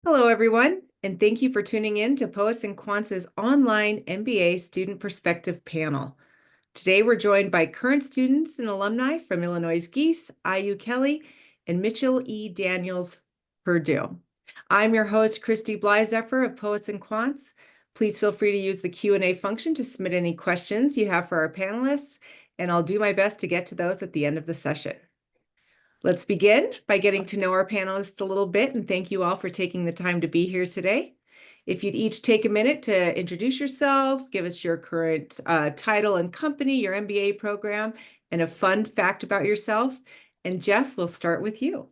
Hello, everyone, and thank you for tuning in to Poets and Quants' online MBA Student Perspective panel. Today, we're joined by current students and alumni from Illinois Gies, IU Kelley, and Mitchell E. Daniels, Purdue. I'm your host, Christy Blyzeffer of Poets and Quants. Please feel free to use the Q&A function to submit any questions you have for our panelists, and I'll do my best to get to those at the end of the session. Let's begin by getting to know our panelists a little bit, and thank you all for taking the time to be here today. If you'd each take a minute to introduce yourself, give us your current title and company, your MBA program, and a fun fact about yourself. And Jeff, we'll start with you.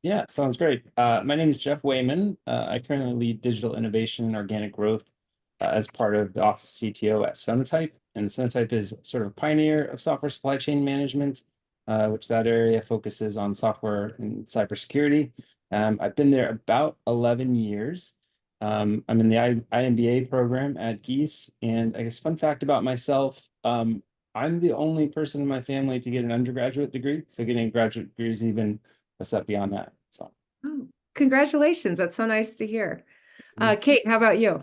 Yeah, sounds great. My name is Jeff Wayman. I currently lead digital innovation and organic growth as part of the Office of CTO at Sonatype. And Sonatype is sort of a pioneer of software supply chain management, which that area focuses on software and cybersecurity. I've been there about 11 years. I'm in the IMBA program at Gies. And I guess fun fact about myself, I'm the only person in my family to get an undergraduate degree. So getting a graduate degree is even a step beyond that. So, Oh, congratulations. That's so nice to hear. yeah. Kate, how about you?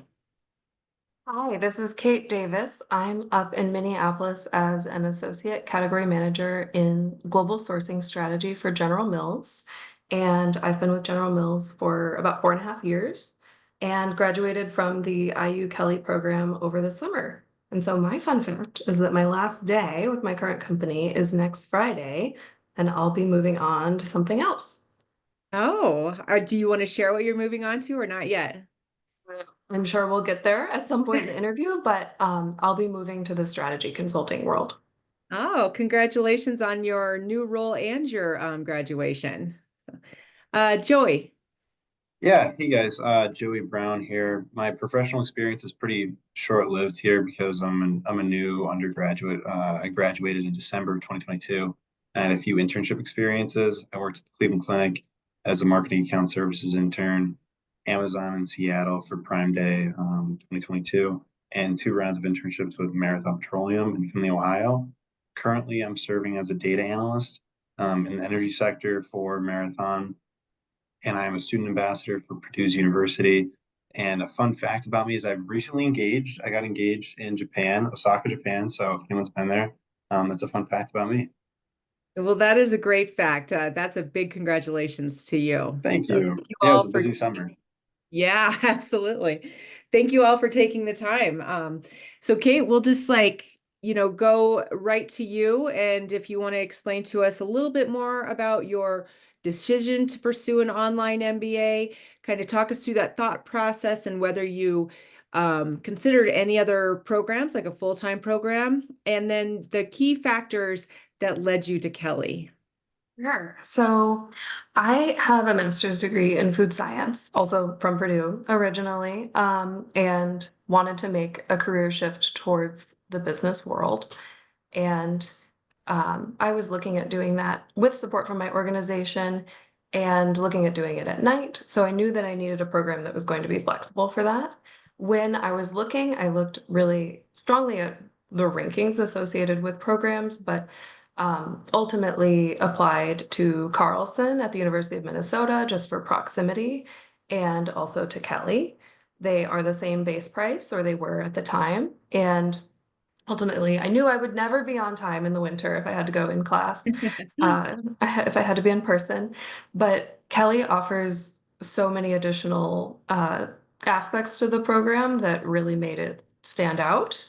Hi, this is Kate Davis. I'm up in Minneapolis as an associate category manager in global sourcing strategy for General Mills. And I've been with General Mills for about 4.5 years and graduated from the IU Kelley program over the summer. And so my fun fact is that my last day with my current company is next Friday, and I'll be moving on to something else. Oh, do you want to share what you're moving on to or not yet? I'm sure we'll get there at some point in the interview, but I'll be moving to the strategy consulting world. Oh, congratulations on your new role and your graduation. Joey. Yeah, hey guys, Joey Brown here. My professional experience is pretty short-lived here because I'm a new undergraduate. I graduated in December of 2022. I had a few internship experiences. I worked at the Cleveland Clinic as a marketing account services intern, Amazon in Seattle for Prime Day 2022, and two rounds of internships with Marathon Petroleum in Findlay, Ohio. Currently, I'm serving as a data analyst in the energy sector for Marathon, and I am a student ambassador for Purdue University. And a fun fact about me is I've recently engaged. I got engaged in Japan, Osaka, Japan. So if anyone's been there, that's a fun fact about me. Well, that is a great fact. That's a big congratulations to you. Thank So you. thank you Yeah, it was all a for, busy summer. yeah, absolutely. Thank you all for taking the time. So Kate, we'll just go right to you. And if you want to explain to us a little bit more about your decision to pursue an online MBA, kind of talk us through that thought process and whether you considered any other programs, like a full-time program, and then the key factors that led you to Kelley. Sure. So I have a master's degree in food science, also from Purdue originally, and wanted to make a career shift towards the business world. And I was looking at doing that with support from my organization and looking at doing it at night. So I knew that I needed a program that was going to be flexible for that. When I was looking, I looked really strongly at the rankings associated with programs, but ultimately applied to Carlson at the University of Minnesota just for proximity and also to Kelley. They are the same base price, or they were at the time. And ultimately, I knew I would never be on time in the winter if I had to go in class, if I had to be in person. But Kelley offers so many additional aspects to the program that really made it stand out.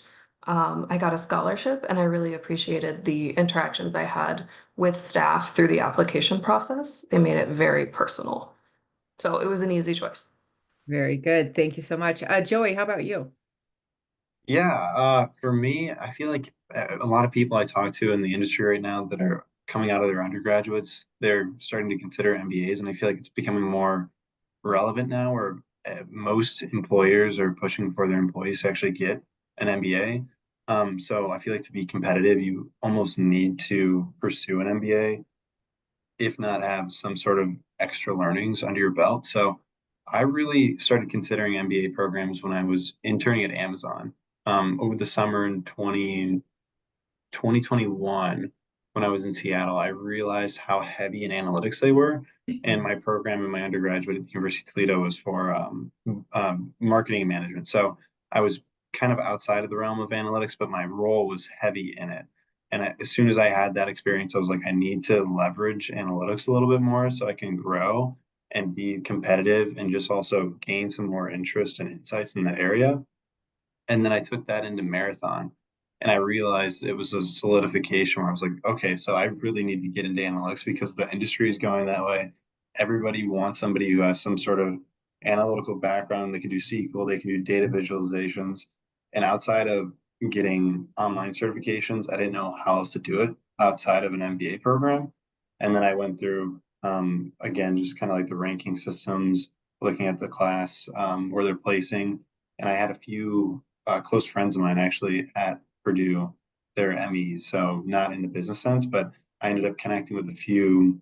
I got a scholarship, and I really appreciated the interactions I had with staff through the application process. They made it very personal. So it was an easy choice. Very good. Thank you so much. Joey, how about you? Yeah, for me, I feel like a lot of people I talk to in the industry right now that are coming out of their undergraduates, they're starting to consider MBAs, and I feel like it's becoming more relevant now, where most employers are pushing for their employees to actually get an MBA. So I feel like to be competitive, you almost need to pursue an MBA, if not have some sort of extra learnings under your belt. So I really started considering MBA programs when I was interning at Amazon over the summer in 2021. when I was in Seattle, I realized how heavy in analytics they were. And my program in my undergraduate at the University of Toledo was for marketing and management. So I was kind of outside of the realm of analytics, but my role was heavy in it. And as soon as I had that experience, I was like, I need to leverage analytics a little bit more so I can grow and be competitive and just also gain some more interest and insights in that area. And then I took that into marathon and I realized it was a solidification where I was like, okay, so I really need to get into analytics because the industry is going that way. Everybody wants somebody who has some sort of analytical background. They can do SQL, they can do data visualizations. And outside of getting online certifications, I didn't know how else to do it outside of an MBA program. And then I went through, again, just kind of like the ranking systems, looking at the class where they're placing. And I had a few close friends of mine actually at Purdue. They're MEs, so not in the business sense, but I ended up connecting with a few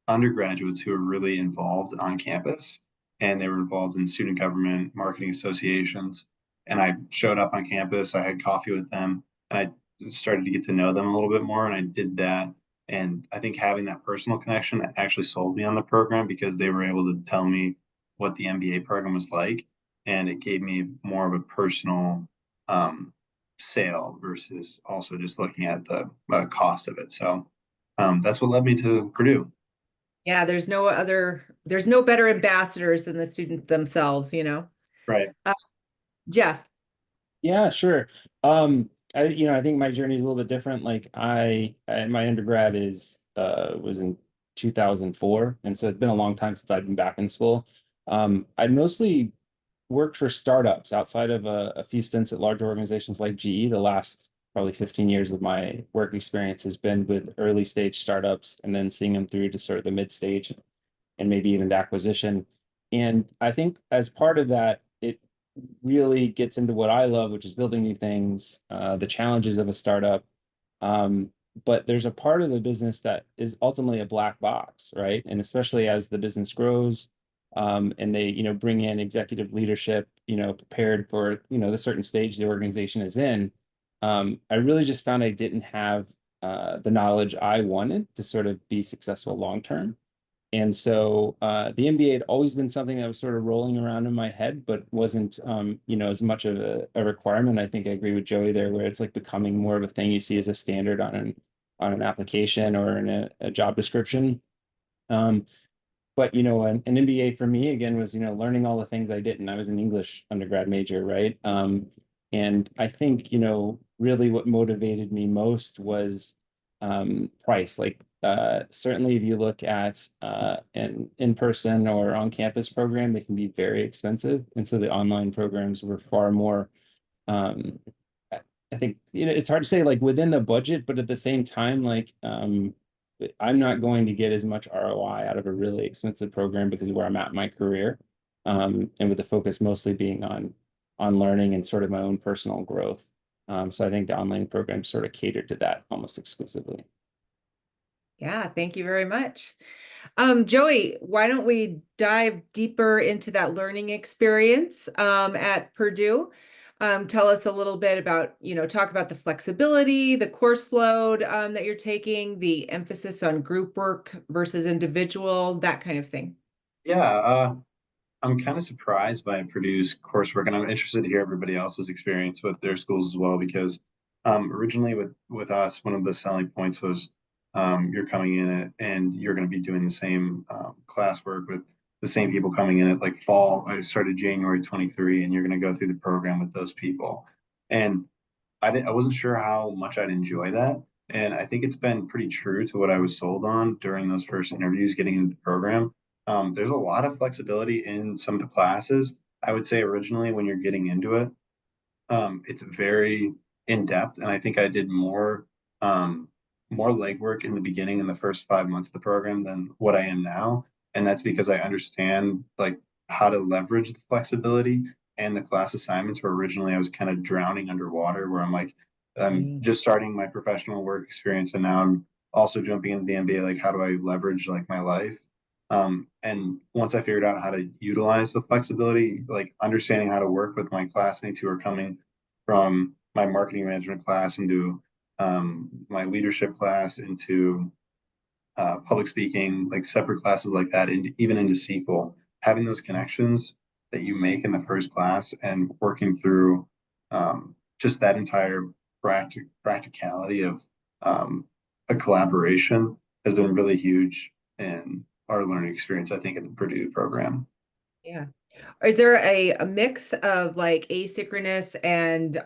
undergraduates who were really involved on campus and they were involved in student government, marketing associations. And I showed up on campus, I had coffee with them, and I started to get to know them a little bit more. And I did that. And I think having that personal connection actually sold me on the program because they were able to tell me what the MBA program was like. And it gave me more of a personal um, sale versus also just looking at the cost of it. So that's what led me to Purdue. Yeah, there's no better ambassadors than the students themselves, you know. Right. Jeff. Yeah, sure. I think my journey is a little bit different. Like my undergrad was in 2004, and so it's been a long time since I've been back in school. I mostly worked for startups outside of a few stints at large organizations like GE. The last probably 15 years of my work experience has been with early stage startups and then seeing them through to sort of the mid stage and maybe even to acquisition. And I think as part of that, it really gets into what I love, which is building new things, the challenges of a startup. Um, but there's a part of the business that is ultimately a black box, right? And especially as the business grows, and they, bring in executive leadership, prepared for, the certain stage the organization is in. I really just found I didn't have the knowledge I wanted to sort of be successful long term. And so the MBA had always been something that was sort of rolling around in my head, but wasn't, as much of a requirement. I think I agree with Joey there, where it's like becoming more of a thing you see as a standard on an application or in a job description. Um, but an MBA for me again was learning all the things I didn't. I was an English undergrad major, right? And I think really what motivated me most was price. Like certainly if you look at an in-person or on-campus program, they can be very expensive, and so the online programs were far more. Um, I think it's hard to say like within the budget, but at the same time, like I'm not going to get as much ROI out of a really expensive program because of where I'm at in my career, and with the focus mostly being on learning and sort of my own personal growth. So I think the online programs sort of catered to that almost exclusively. Yeah, thank you very much. Joey, why don't we dive deeper into that learning experience at Purdue? Tell us a little bit about, talk about the flexibility, the course load that you're taking, the emphasis on group work versus individual, that kind of thing. Yeah, I'm kind of surprised by Purdue's coursework, and I'm interested to hear everybody else's experience with their schools as well. Because originally with us, one of the selling points was you're coming in it and you're going to be doing the same classwork with the same people coming in at like fall. I started January 23, and you're going to go through the program with those people. And I wasn't sure how much I'd enjoy that. And I think it's been pretty true to what I was sold on during those first interviews getting into the program. There's a lot of flexibility in some of the classes. I would say originally when you're getting into it, it's very in depth, and I think I did more legwork in the beginning in the first 5 months of the program than what I am now, and that's because I understand like how to leverage the flexibility and the class assignments. Where originally I was kind of drowning underwater, where I'm like, I'm Mm. just starting my professional work experience, and now I'm also jumping into the MBA. Like, how do I leverage like my life? And once I figured out how to utilize the flexibility, like understanding how to work with my classmates who are coming from my marketing management class into my leadership class into public speaking, like separate classes like that, and even into SQL, having those connections that you make in the first class and working through just that entire practicality of a collaboration has been really huge in our learning experience, I think, in the Purdue program. Yeah. Is there a mix of like asynchronous and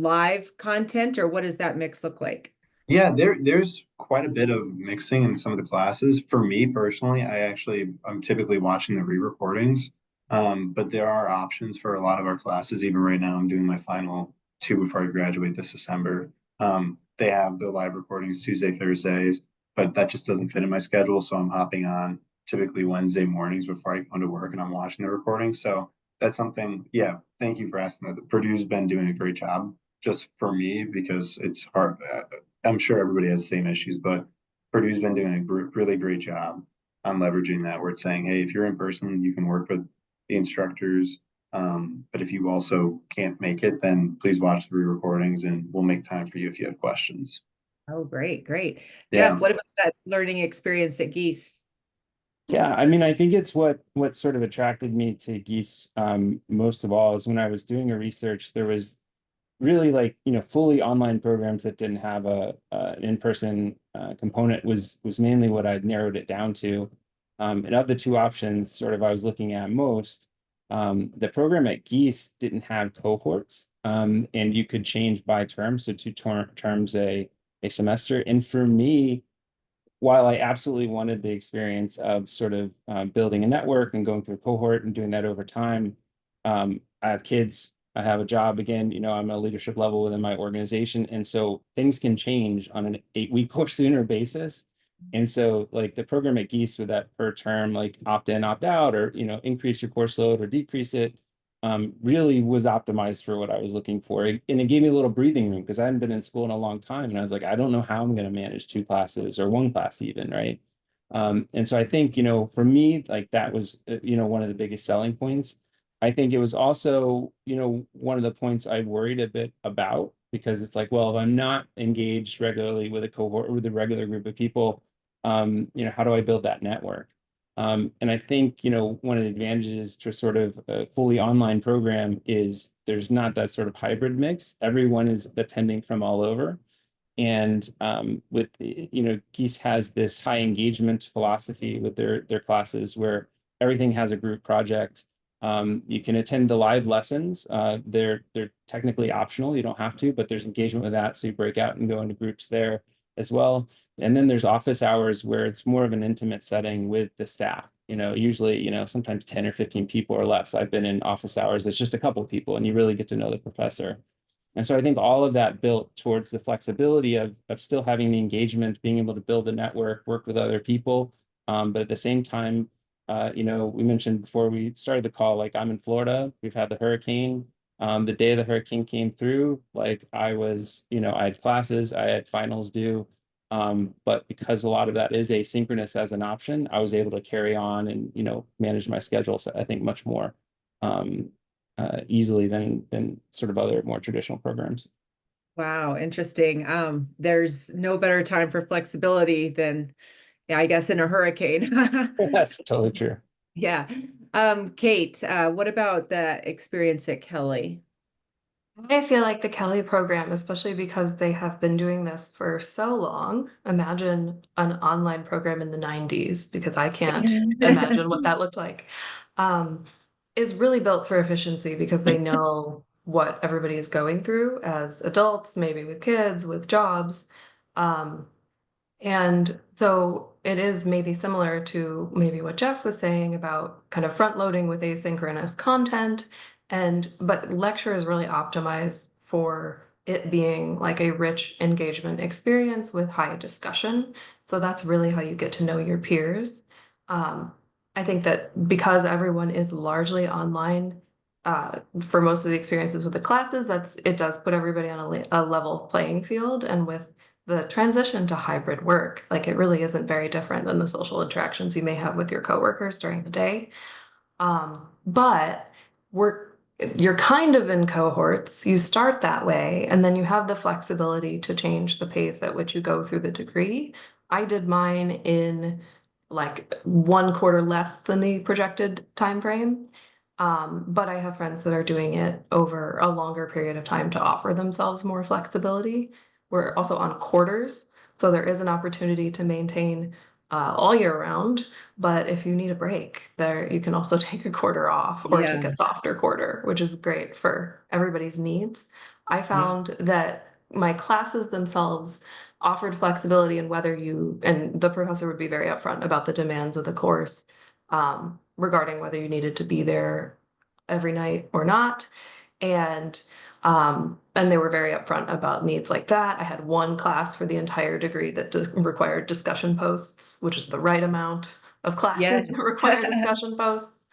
live content, or what does that mix look like? Yeah, there's quite a bit of mixing in some of the classes. For me personally, I'm typically watching the re-recordings, but there are options for a lot of our classes. Even right now, I'm doing my final two before I graduate this December. They have the live recordings Tuesday, Thursdays, but that just doesn't fit in my schedule, so I'm hopping on typically Wednesday mornings before I go to work, and I'm watching the recording. So that's something. Yeah, thank you for asking that. Purdue's been doing a great job just for me because it's hard. I'm sure everybody has the same issues, but Purdue's been doing a really great job on leveraging that. Where it's saying, hey, if you're in person, you can work with the instructors. But if you also can't make it, then please watch the re-recordings, and we'll make time for you if you have questions. Oh, great, great. Jeff, Yeah, what about that learning experience at Geese? Yeah, I mean, I think it's what sort of attracted me to Geese most of all is when I was doing a research, there was really like, fully online programs that didn't have an in-person component was mainly what I'd narrowed it down to. And of the two options, sort of I was looking at most, the program at Geese didn't have cohorts, and you could change by term, so two terms a semester. And for me, while I absolutely wanted the experience of sort of building a network and going through a cohort and doing that over time, I have kids, I have a job again, I'm a leadership level within my organization. And so things can change on an 8-week or sooner basis. And so like the program at Geese with that per term, like opt in, opt out, or, increase your course load or decrease it, really was optimized for what I was looking for. And it gave me a little breathing room because I hadn't been in school in a long time. And I was like, I don't know how I'm going to manage two classes or one class even, right? And so I think, for me, like that was, one of the biggest selling points. I think it was also, one of the points I worried a bit about because it's like, well, if I'm not engaged regularly with a cohort or with a regular group of people, how do I build that network? And I think, one of the advantages to sort of a fully online program is there's not that sort of hybrid mix. Everyone is attending from all over. And Geese has this high engagement philosophy with their classes where everything has a group project. You can attend the live lessons. They're technically optional. You don't have to, but there's engagement with that. So you break out and go into groups there as well. And then there's office hours where it's more of an intimate setting with the staff. Usually, sometimes 10 or 15 people or less. I've been in office hours. It's just a couple of people and you really get to know the professor. And so I think all of that built towards the flexibility of still having the engagement, being able to build a network, work with other people. But at the same time, we mentioned before we started the call, like I'm in Florida, we've had the hurricane. The day the hurricane came through, like I had classes, I had finals due. But because a lot of that is asynchronous as an option, I was able to carry on and, manage my schedule. So I think much more. Easily than sort of other more traditional programs. Wow, interesting. There's no better time for flexibility than, yeah, I guess in a hurricane. That's totally true. Yeah. Kate, what about the experience at Kelley? I feel like the Kelley program, especially because they have been doing this for so long, imagine an online program in the 90s, because I can't imagine what that looked like, um, is really built for efficiency because they know what everybody is going through as adults, maybe with kids, with jobs. Um, and so it is maybe similar to maybe what Jeff was saying about kind of front loading with asynchronous content. But lecture is really optimized for it being like a rich engagement experience with high discussion. So that's really how you get to know your peers. Um, I think that because everyone is largely online, for most of the experiences with the classes, it does put everybody on a level playing field. And with the transition to hybrid work, like it really isn't very different than the social interactions you may have with your coworkers during the day. But we're you're kind of in cohorts. You start that way, and then you have the flexibility to change the pace at which you go through the degree. I did mine in like 1 quarter less than the projected time frame. But I have friends that are doing it over a longer period of time to offer themselves more flexibility. We're also on quarters, so there is an opportunity to maintain all year round. But if you need a break, there you can also take a quarter off or take Yeah. a softer quarter, which is great for everybody's needs. I found that my classes themselves offered flexibility in whether you, and the professor would be very upfront about the demands of the course, regarding whether you needed to be there every night or not. And they were very upfront about needs like that. I had one class for the entire degree that required discussion posts, which is the right amount of classes Yes. that require discussion posts.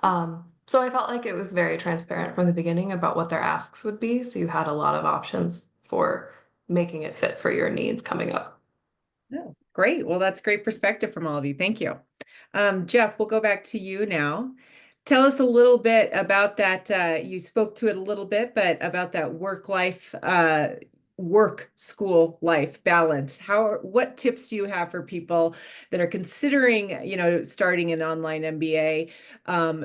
So I felt like it was very transparent from the beginning about what their asks would be. So you had a lot of options for making it fit for your needs coming up. Oh, great. Well, that's great perspective from all of you. Thank you. Jeff, we'll go back to you now. Tell us a little bit about that. You spoke to it a little bit, but about that work school life balance. What tips do you have for people that are considering, starting an online MBA,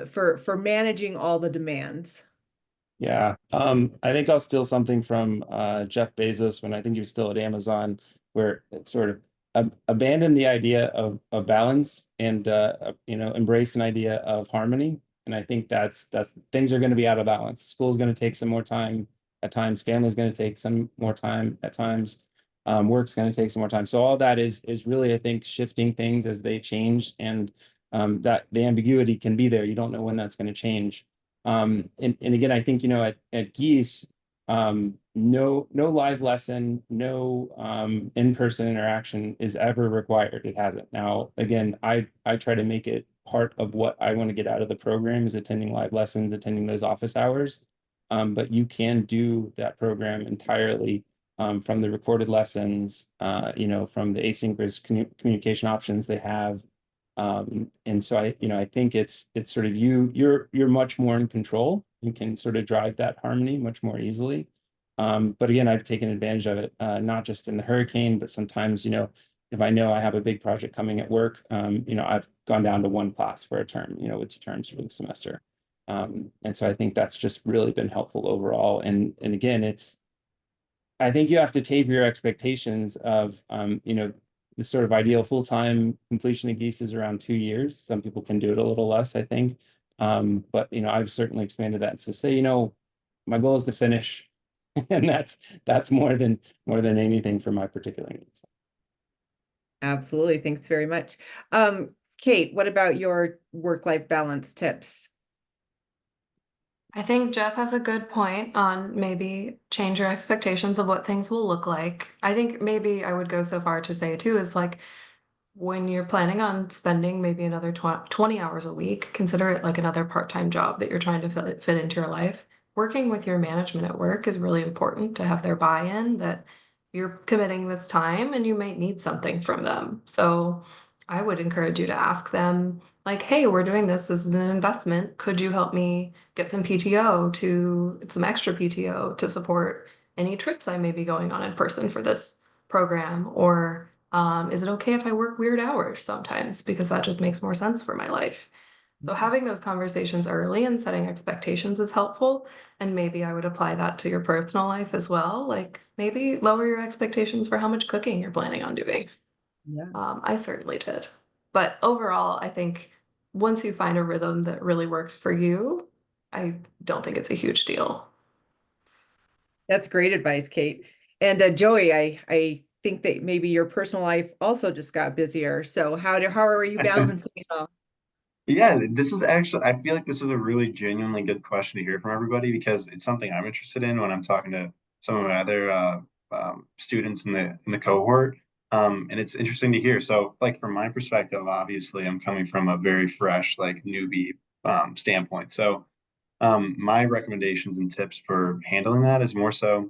for managing all the demands? Yeah, I think I'll steal something from Jeff Bezos when I think he was still at Amazon, where it sort of abandon the idea of balance and embrace an idea of harmony. And I think that's things are going to be out of balance. School's going to take some more time at times. Family's going to take some more time at times. Work's going to take some more time. So all that is really, I think, shifting things as they change, and that the ambiguity can be there. You don't know when that's going to change. And again, I think, at Gies, no live lesson, no in-person interaction is ever required. It hasn't. Now, again, I try to make it part of what I want to get out of the program is attending live lessons, attending those office hours. But you can do that program entirely from the recorded lessons, from the asynchronous communication options they have. And so I think it's sort of you're much more in control. You can sort of drive that harmony much more easily. But again, I've taken advantage of it, not just in the hurricane, but sometimes, if I know I have a big project coming at work, I've gone down to one class for a term, with 2 terms for the semester. And so I think that's just really been helpful overall. And again, I think you have to taper your expectations of, the sort of ideal full-time completion of Gies is around 2 years. Some people can do it a little less, I think. But I've certainly expanded that. So say, my goal is to finish, and that's more than anything for my particular needs. Absolutely. Thanks very much. Kate, what about your work-life balance tips? I think Jeff has a good point on maybe change your expectations of what things will look like. I think maybe I would go so far to say too is like when you're planning on spending maybe another 20 hours a week, consider it like another part-time job that you're trying to fit into your life. Working with your management at work is really important to have their buy-in that you're committing this time and you might need something from them. So I would encourage you to ask them like, hey, we're doing this. This is an investment. Could you help me get some some extra PTO to support any trips I may be going on in person for this program? Or is it okay if I work weird hours sometimes because that just makes more sense for my life? So having those conversations early and setting expectations is helpful. And maybe I would apply that to your personal life as well. Like maybe lower your expectations for how much cooking you're planning on doing. Yeah. I certainly did. But overall, I think once you find a rhythm that really works for you, I don't think it's a huge deal. That's great advice, Kate. And Joey, I think that maybe your personal life also just got busier. So how are you balancing it all? Yeah, this is actually, I feel like this is a really genuinely good question to hear from everybody because it's something I'm interested in when I'm talking to some of my other students in the cohort. And it's interesting to hear. So, like from my perspective, obviously, I'm coming from a very fresh, like newbie standpoint. So, my recommendations and tips for handling that is more so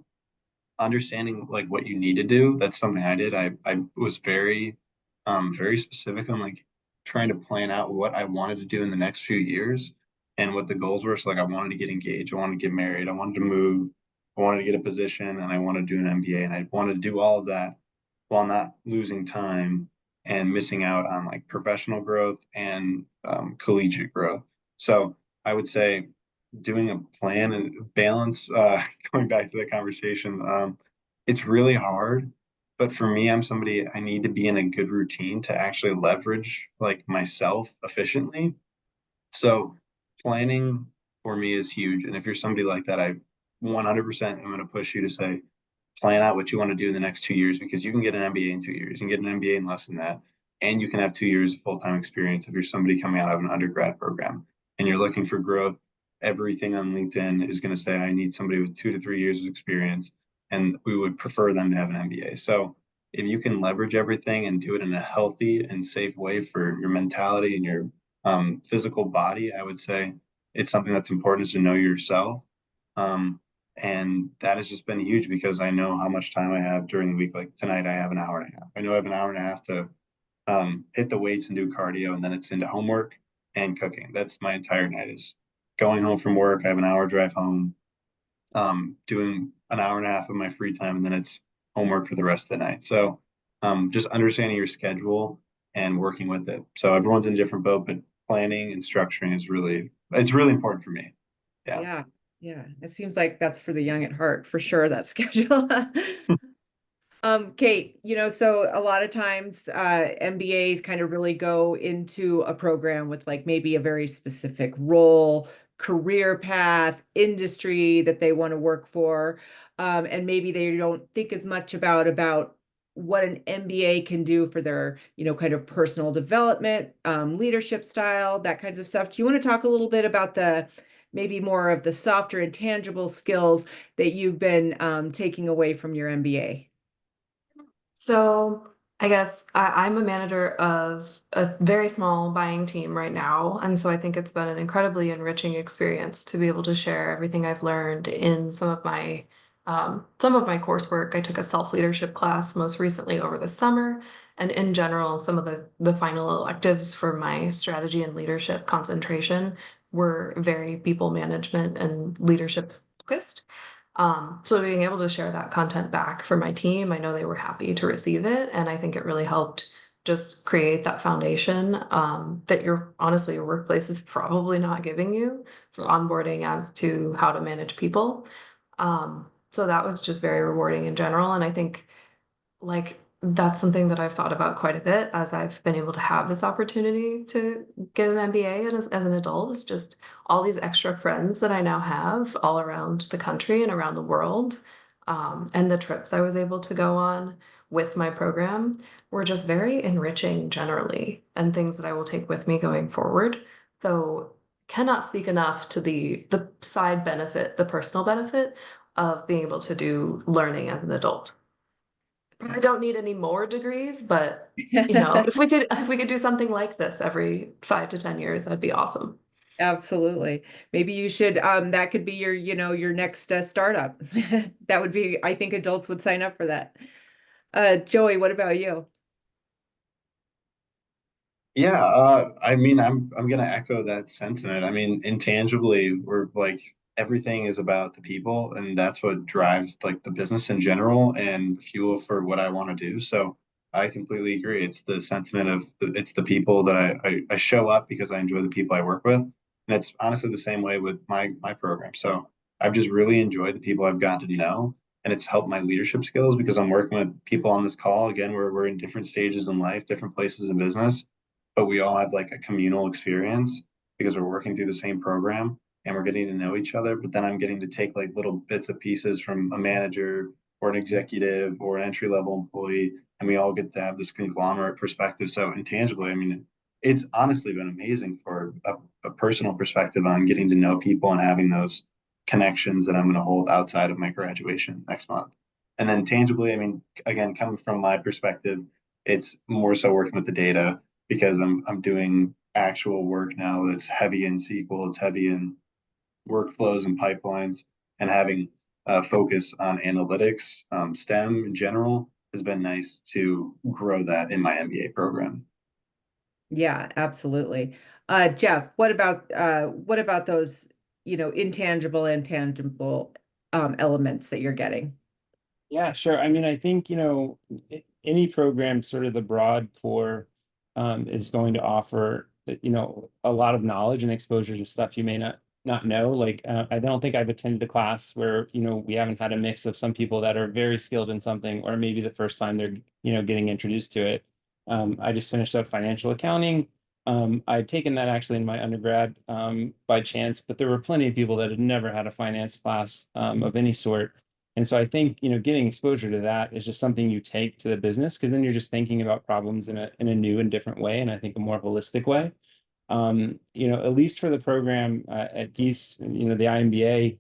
understanding like what you need to do. That's something I did. I was very specific on like trying to plan out what I wanted to do in the next few years. and what the goals were. So like I wanted to get engaged, I wanted to get married, I wanted to move, I wanted to get a position, and I wanted to do an MBA, and I wanted to do all of that while not losing time and missing out on like professional growth and collegiate growth. So I would say doing a plan and balance, going back to the conversation, it's really hard. But for me, I'm somebody, I need to be in a good routine to actually leverage like myself efficiently. So planning for me is huge. And if you're somebody like that, I 100% am going to push you to say, plan out what you want to do in the next 2 years, because you can get an MBA in 2 years. You can get an MBA in less than that. And you can have 2 years of full-time experience if you're somebody coming out of an undergrad program and you're looking for growth. Everything on LinkedIn is going to say, I need somebody with 2 to 3 years of experience, and we would prefer them to have an MBA. So if you can leverage everything and do it in a healthy and safe way for your mentality and your physical body, I would say it's something that's important, is to know yourself. And that has just been huge because I know how much time I have during the week. Like tonight, I have an hour and a half. I know I have an hour and a half to hit the weights and do cardio, and then it's into homework and cooking. That's my entire night, is going home from work. I have an hour drive home, doing an hour and a half of my free time, and then it's homework for the rest of the night. So just understanding your schedule and working with it. So everyone's in a different boat, but planning and structuring is it's really important for me. Yeah. Yeah. Yeah. It seems like that's for the young at heart, for sure, that schedule. Kate, so a lot of times MBAs kind of really go into a program with like maybe a very specific role, career path, industry that they want to work for. And maybe they don't think as much about what an MBA can do for their, kind of personal development, leadership style, that kinds of stuff. Do you want to talk a little bit about maybe more of the softer and tangible skills that you've been taking away from your MBA? So I guess I'm a manager of a very small buying team right now. And so I think it's been an incredibly enriching experience to be able to share everything I've learned in some of my coursework. I took a self-leadership class most recently over the summer. And in general, some of the final electives for my strategy and leadership concentration were very people management and leadership focused. So being able to share that content back for my team, I know they were happy to receive it. And I think it really helped just create that foundation that your workplace is probably not giving you for onboarding as to how to manage people. So that was just very rewarding in general. And I think like that's something that I've thought about quite a bit as I've been able to have this opportunity to get an MBA, and as an adult, is just all these extra friends that I now have all around the country and around the world. And the trips I was able to go on with my program were just very enriching generally, and things that I will take with me going forward. So cannot speak enough to the side benefit, the personal benefit of being able to do learning as an adult. I don't need any more degrees, but if we could do something like this every 5 to 10 years, that'd be awesome. Absolutely. Maybe you should, that could be your next startup. That would be, I think adults would sign up for that. Joey, what about you? Yeah, I mean, I'm gonna echo that sentiment. I mean, intangibly, we're like everything is about the people, and that's what drives like the business in general and fuel for what I want to do. So I completely agree. It's the sentiment of it's the people that I show up because I enjoy the people I work with, and it's honestly the same way with my program. So I've just really enjoyed the people I've gotten to know, and it's helped my leadership skills because I'm working with people on this call. Again, we're in different stages in life, different places in business, but we all have like a communal experience because we're working through the same program and we're getting to know each other. But then I'm getting to take like little bits of pieces from a manager or an executive or an entry level employee, and we all get to have this conglomerate perspective. So intangibly, I mean, it's honestly been amazing for a personal perspective on getting to know people and having those connections that I'm going to hold outside of my graduation next month. And then tangibly, I mean, again, coming from my perspective, it's more so working with the data because I'm doing actual work now that's heavy in SQL, it's heavy in workflows and pipelines, and having a focus on analytics, STEM in general has been nice to grow that in my MBA program. Yeah, absolutely. Jeff, what about those, intangible and tangible elements that you're getting? Yeah, sure. I mean, I think, any program, sort of the broad core, is going to offer, a lot of knowledge and exposure to stuff you may not know. Like, I don't think I've attended a class where, we haven't had a mix of some people that are very skilled in something, or maybe the first time they're, getting introduced to it. I just finished up financial accounting. I'd taken that actually in my undergrad, by chance, but there were plenty of people that had never had a finance class, of any sort. And so I think, getting exposure to that is just something you take to the business, because then you're just thinking about problems in a new and different way, and I think a more holistic way. At least for the program, at Gies, the IMBA,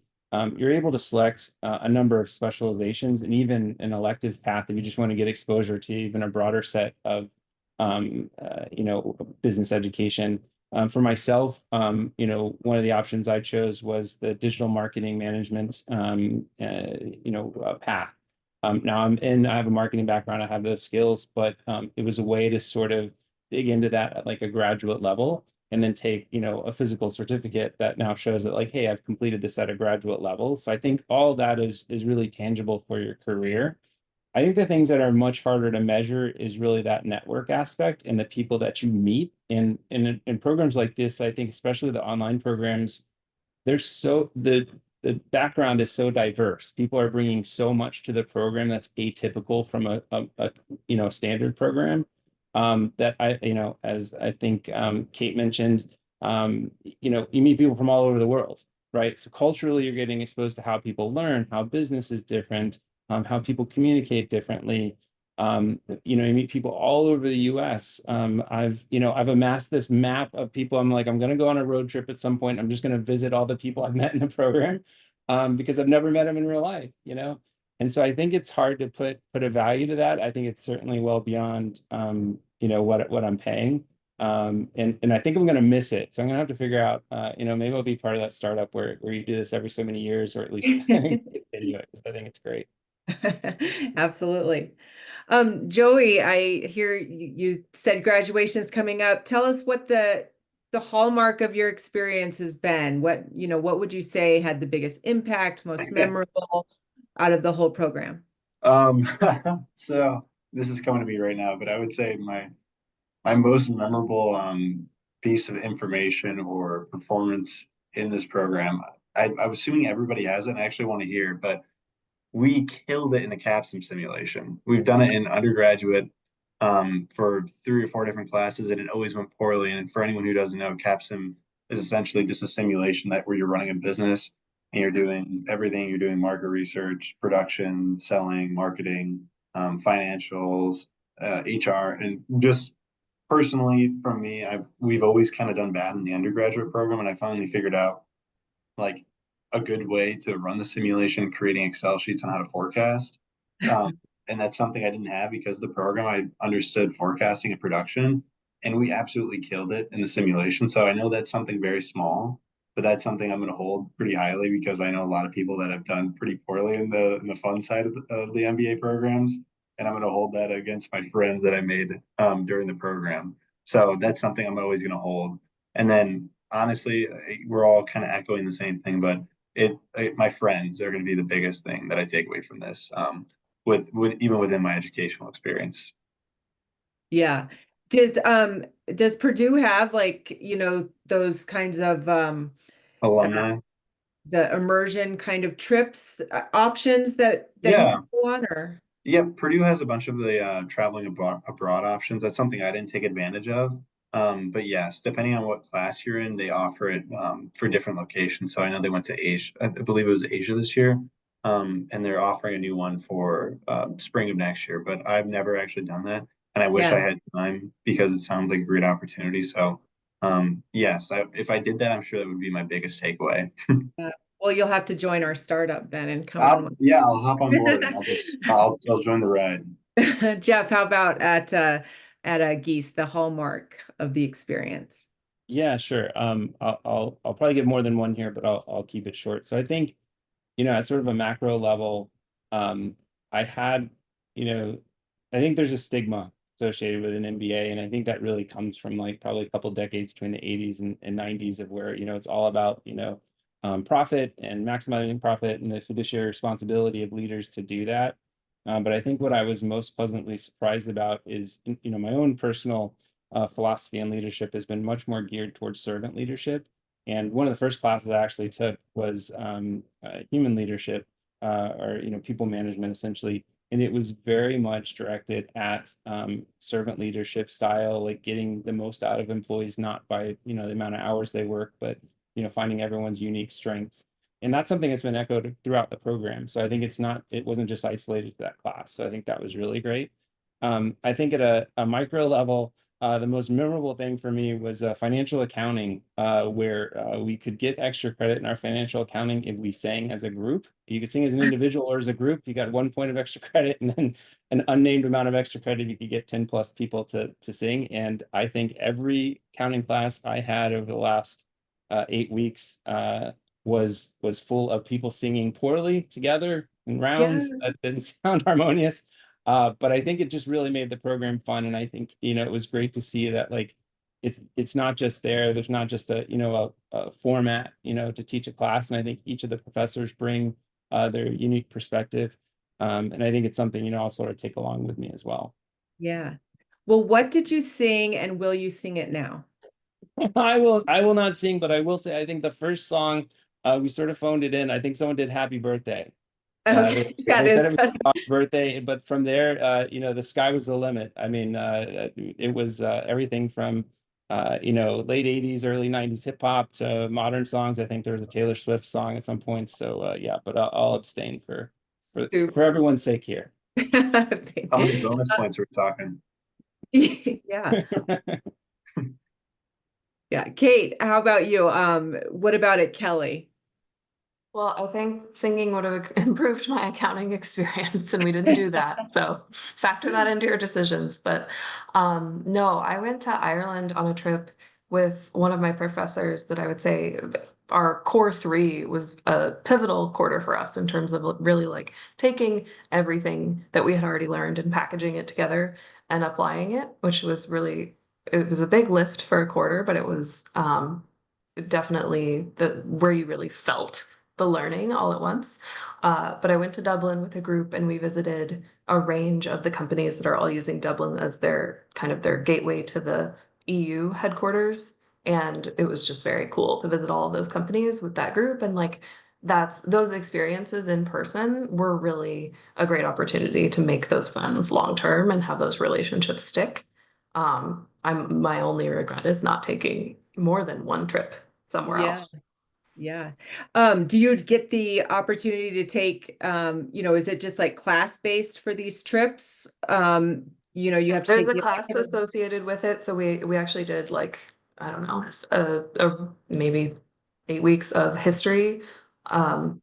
you're able to select, a number of specializations and even an elective path if you just want to get exposure to even a broader set of, business education. For myself, one of the options I chose was the digital marketing management, path. I have a marketing background, I have those skills, but it was a way to sort of dig into that at like a graduate level, and then take, a physical certificate that now shows that, like, hey, I've completed this at a graduate level. So I think all that is really tangible for your career. I think the things that are much harder to measure is really that network aspect and the people that you meet. And in programs like this, I think especially the online programs, there's the background is so diverse. People are bringing so much to the program that's atypical from a standard program. That as I think, Kate mentioned, you meet people from all over the world, right? So culturally, you're getting exposed to how people learn, how business is different, how people communicate differently. You meet people all over the US. I've amassed this map of people. I'm like, I'm going to go on a road trip at some point. I'm just going to visit all the people I've met in the program, because I've never met them in real life. And so I think it's hard to put a value to that. I think it's certainly well beyond, what I'm paying. And I think I'm going to miss it. So I'm going to have to figure out, maybe I'll be part of that startup where you do this every so many years, or at least continue it, because I think it's great. Absolutely. Joey, I hear you said graduation's coming up. Tell us what the hallmark of your experience has been. What would you say had the biggest impact, most memorable out of the whole program? Um, so this is coming to me right now, but I would say my most memorable piece of information or performance in this program, I'm assuming everybody has it, and I actually want to hear, but we killed it in the CAPSIM simulation. We've done it in undergraduate, for 3 or 4 different classes, and it always went poorly. And for anyone who doesn't know, CAPSIM is essentially just a simulation that where you're running a business and you're doing everything. You're doing market research, production, selling, marketing, financials, HR, and just personally for me, we've always kind of done bad in the undergraduate program, and I finally figured out like a good way to run the simulation, creating Excel sheets on how to forecast. Um, and that's something I didn't have because of the program. I understood forecasting and production, and we absolutely killed it in the simulation. So I know that's something very small, but that's something I'm going to hold pretty highly because I know a lot of people that have done pretty poorly in the fun side of the MBA programs, and I'm going to hold that against my friends that I made during the program. So that's something I'm always going to hold. And then honestly, we're all kind of echoing the same thing, but my friends are going to be the biggest thing that I take away from this, with even within my educational experience. Yeah. Does Purdue have like, those kinds of Alumni. the immersion kind of trips options that you Yeah. can go on, or? Yeah, Purdue has a bunch of the traveling abroad options. That's something I didn't take advantage of. But yes, depending on what class you're in, they offer it for different locations. So I know they went to Asia, I believe it was Asia this year, and they're offering a new one for spring of next year. But I've never actually done that, and I wish I Yeah. had time because it sounds like a great opportunity. So yes, if I did that, I'm sure that would be my biggest takeaway. Well, you'll have to join our startup then and come on one. Yeah, I'll hop on board and I'll join the ride. Jeff, how about at Geese, the hallmark of the experience? Yeah, sure. I'll probably get more than one here, but I'll keep it short. So I think, at sort of a macro level, I had, I think there's a stigma associated with an MBA. And I think that really comes from like probably a couple decades between the 80s and 90s of where, it's all about, profit and maximizing profit and the fiduciary responsibility of leaders to do that. But I think what I was most pleasantly surprised about is, my own personal philosophy on leadership has been much more geared towards servant leadership. And one of the first classes I actually took was human leadership, or people management essentially. And it was very much directed at servant leadership style, like getting the most out of employees, not by the amount of hours they work, but finding everyone's unique strengths. And that's something that's been echoed throughout the program. So I think it wasn't just isolated to that class. So I think that was really great. I think at a micro level, the most memorable thing for me was financial accounting, where we could get extra credit in our financial accounting if we sang as a group. You could sing as an individual or as a group. You got 1 point of extra credit, and then an unnamed amount of extra credit. You could get 10 plus people to sing. And I think every accounting class I had over the last 8 weeks was full of people singing poorly together in rounds that didn't sound harmonious. But I think it just really made the program fun. And I think, it was great to see that like it's not just there's not just a format, to teach a class. And I think each of the professors bring their unique perspective. And I think it's something, I'll sort of take along with me as well. Yeah. Well, what did you sing, and will you sing it now? I will not sing, but I will say I think the first song we sort of phoned it in. I think someone did Happy Birthday. Okay, They said it was Bob's birthday, but from there, the sky was the limit. I mean, it was everything from late 80s, early 90s hip hop to modern songs. I think there was a Taylor Swift song at some point. So yeah, but I'll abstain for everyone's sake here. How many bonus points are we talking? Yeah. Yeah. Kate, how about you? What about at Kelley? Well, I think singing would have improved my accounting experience, and we didn't do that. So factor that into your decisions. But no, I went to Ireland on a trip with one of my professors that I would say our core 3 was a pivotal quarter for us in terms of really like taking everything that we had already learned and packaging it together and applying it, which was really, it was a big lift for a quarter, but it was definitely where you really felt the learning all at once. But I went to Dublin with a group, and we visited a range of the companies that are all using Dublin as their kind of their gateway to the EU headquarters. And it was just very cool to visit all of those companies with that group. And like those experiences in person were really a great opportunity to make those friends long term and have those relationships stick. My only regret is not taking more than one trip somewhere else. Yeah. Do you get the opportunity to take, is it just like class-based for these trips? You have to There's take a class associated with it. So we actually did like, I don't know, maybe 8 weeks of history, and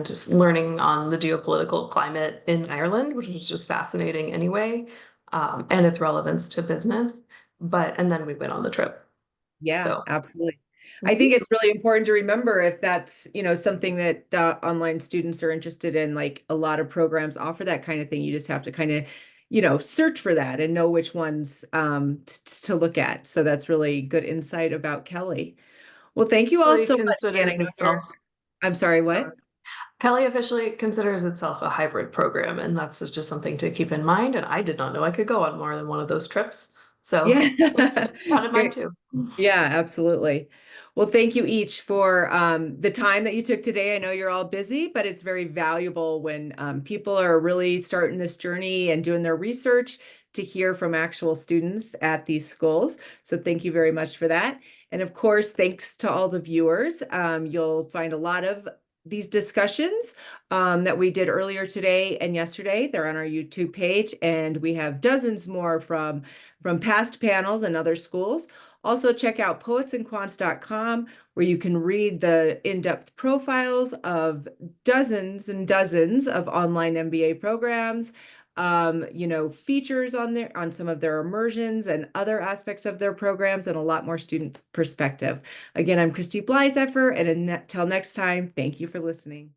just learning on the geopolitical climate in Ireland, which was just fascinating anyway, and its relevance to business. And then we went on the trip. Yeah, So. absolutely. I think it's really important to remember if that's, something that online students are interested in. Like a lot of programs offer that kind of thing. You just have to kind of, search for that and know which ones to look at. So that's really good insight about Kelley. Well, thank you all so much. I'm sorry, what? Kelley officially considers itself a hybrid program, and that's just something to keep in mind. And I did not know I could go on more than one of those trips. So Yeah. proud of mine too. Yeah, absolutely. Well, thank you each for the time that you took today. I know you're all busy, but it's very valuable when people are really starting this journey and doing their research to hear from actual students at these schools. So thank you very much for that. And of course, thanks to all the viewers. You'll find a lot of these discussions that we did earlier today and yesterday. They're on our YouTube page, and we have dozens more from past panels and other schools. Also, check out poetsandquants.com, where you can read the in-depth profiles of dozens and dozens of online MBA programs, features on some of their immersions and other aspects of their programs, and a lot more student perspective. Again, I'm Christy Blyzeffer, and until next time, thank you for listening.